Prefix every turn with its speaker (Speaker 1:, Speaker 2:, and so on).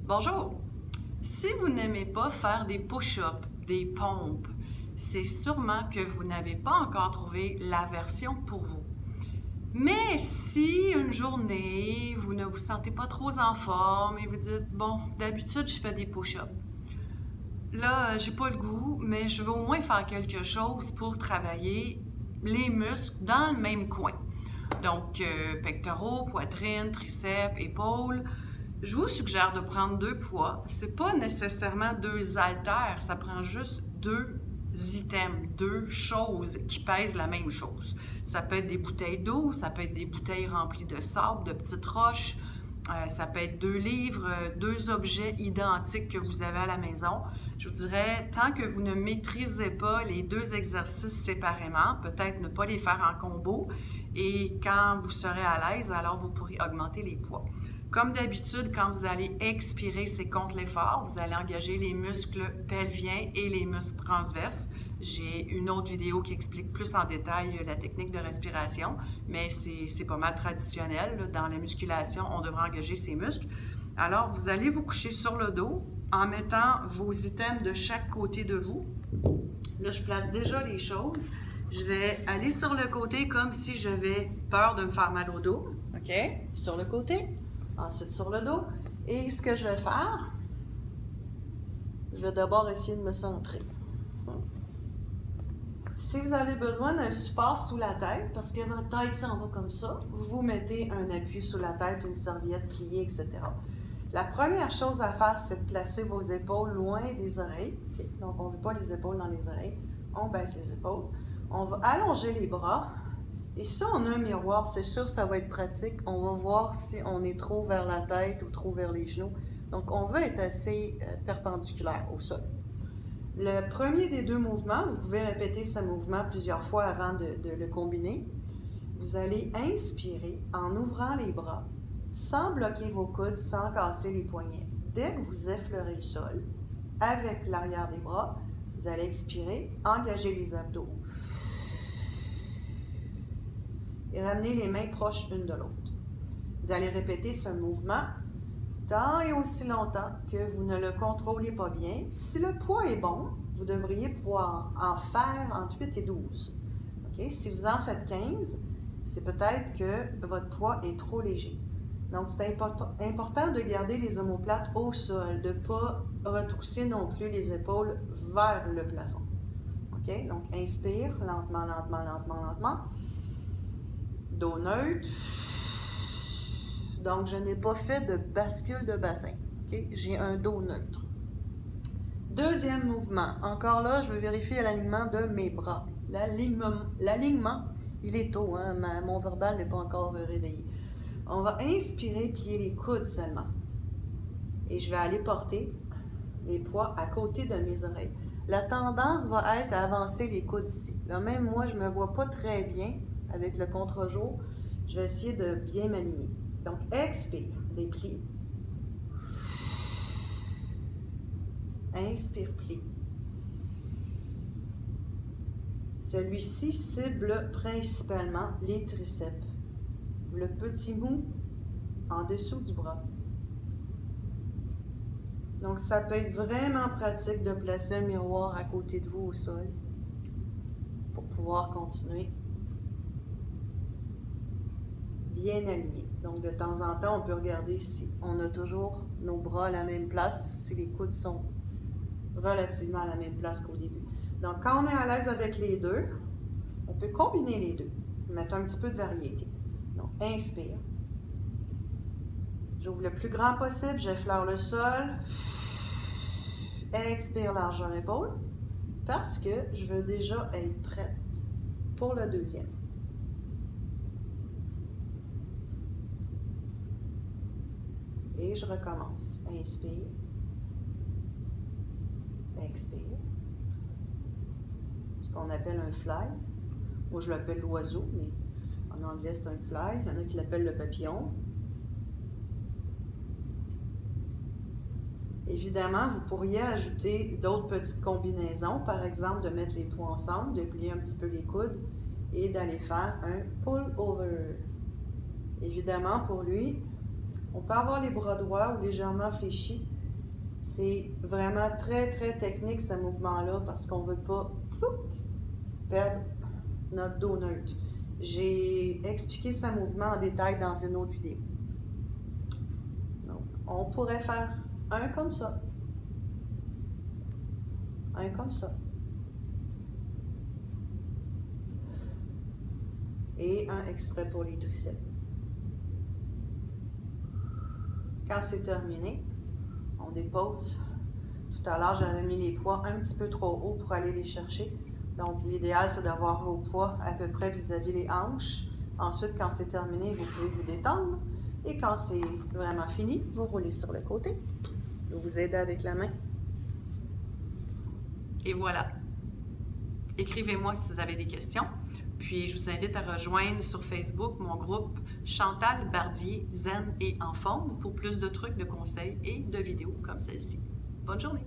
Speaker 1: Bonjour! Si vous n'aimez pas faire des push-ups, des pompes, c'est sûrement que vous n'avez pas encore trouvé la version pour vous. Mais si une journée, vous ne vous sentez pas trop en forme et vous dites, bon, d'habitude, je fais des push-ups. Là, j'ai pas le goût, mais je veux au moins faire quelque chose pour travailler les muscles dans le même coin. Donc, pectoraux, poitrine, triceps, épaules. Je vous suggère de prendre 2 poids. C'est pas nécessairement 2 haltères, ça prend juste 2 items, 2 choses qui pèsent la même chose. Ça peut être des bouteilles d'eau, ça peut être des bouteilles remplies de sable, de petites roches, ça peut être 2 livres, 2 objets identiques que vous avez à la maison. Je vous dirais, tant que vous ne maîtrisez pas les 2 exercices séparément, peut-être ne pas les faire en combo, et quand vous serez à l'aise, alors vous pourrez augmenter les poids. Comme d'habitude, quand vous allez expirer, c'est contre l'effort, vous allez engager les muscles pelviens et les muscles transverses. J'ai une autre vidéo qui explique plus en détail la technique de respiration, mais c'est pas mal traditionnel. Dans la musculation, on devrait engager ces muscles. Alors, vous allez vous coucher sur le dos en mettant vos items de chaque côté de vous. Là, je place déjà les choses. Je vais aller sur le côté comme si j'avais peur de me faire mal au dos. OK? Sur le côté. Ensuite, sur le dos. Et ce que je vais faire, je vais d'abord essayer de me centrer. Si vous avez besoin d'un support sous la tête, parce que votre tête s'en va comme ça, vous mettez un appui sous la tête, une serviette pliée, etc. La première chose à faire, c'est de placer vos épaules loin des oreilles. Okay? Donc, on ne veut pas les épaules dans les oreilles. On baisse les épaules. On va allonger les bras. Et si on a un miroir, c'est sûr que ça va être pratique. On va voir si on est trop vers la tête ou trop vers les genoux. Donc, on va être assez perpendiculaire au sol. Le premier des 2 mouvements, vous pouvez répéter ce mouvement plusieurs fois avant de le combiner. Vous allez inspirer en ouvrant les bras, sans bloquer vos coudes, sans casser les poignets. Dès que vous effleurez le sol, avec l'arrière des bras, vous allez expirer, engager les abdos et ramener les mains proches l'une de l'autre. Vous allez répéter ce mouvement tant et aussi longtemps que vous ne le contrôlez pas bien. Si le poids est bon, vous devriez pouvoir en faire entre 8 et 12. Okay? Si vous en faites 15, c'est peut-être que votre poids est trop léger. Donc, c'est important de garder les omoplates au sol, de ne pas retrousser non plus les épaules vers le plafond. Okay? Donc, inspire lentement, lentement, lentement, lentement. Dos neutre. Donc, je n'ai pas fait de bascule de bassin. Okay? J'ai un dos neutre. Deuxième mouvement. Encore là, je veux vérifier l'alignement de mes bras. L'alignement, il est tôt, hein? Mon verbal n'est pas encore réveillé. On va inspirer, plier les coudes seulement. Et je vais aller porter les poids à côté de mes oreilles. La tendance va être à avancer les coudes ici. Là, même moi, je ne me vois pas très bien avec le contre-jour. Je vais essayer de bien m'aligner. Donc, expire, déplie. Inspire, plie. Celui-ci cible principalement les triceps. Le petit mou en dessous du bras. Donc, ça peut être vraiment pratique de placer un miroir à côté de vous au sol pour pouvoir continuer bien aligné. Donc, de temps en temps, on peut regarder si on a toujours nos bras à la même place, si les coudes sont relativement à la même place qu'au début. Donc, quand on est à l'aise avec les deux, on peut combiner les deux, mettre un petit peu de variété. Donc, inspire. J'ouvre le plus grand possible, j'effleure le sol. Expire, largeur épaule, parce que je veux déjà être prête pour le deuxième. Et je recommence. Inspire. Expire. Ce qu'on appelle un fly. Moi, je l'appelle l'oiseau, mais en anglais, c'est un fly. Il y en a qui l'appellent le papillon. Évidemment, vous pourriez ajouter d'autres petites combinaisons. Par exemple, de mettre les poings ensemble, de plier un petit peu les coudes et d'aller faire un pull-over. Évidemment, pour lui,
Speaker 2: On peut avoir les bras droits ou légèrement fléchis. C'est vraiment très, très technique ce mouvement-là parce qu'on ne veut pas perdre notre dos neutre. J'ai expliqué ce mouvement en détail dans une autre vidéo. Donc, on pourrait faire un comme ça, un comme ça, et un exprès pour les triceps. Quand c'est terminé, on dépose. Tout à l'heure, j'avais mis les poids un petit peu trop haut pour aller les chercher. Donc, l'idéal, c'est d'avoir vos poids à peu près vis-à-vis les hanches. Ensuite, quand c'est terminé, vous pouvez vous détendre. Et quand c'est vraiment fini, vous roulez sur le côté. Je vais vous aider avec la main.
Speaker 1: Et voilà. Écrivez-moi si vous avez des questions. Puis, je vous invite à rejoindre sur Facebook mon groupe Chantal Bardier, Zen et en forme pour plus de trucs, de conseils et de vidéos comme celle-ci. Bonne journée!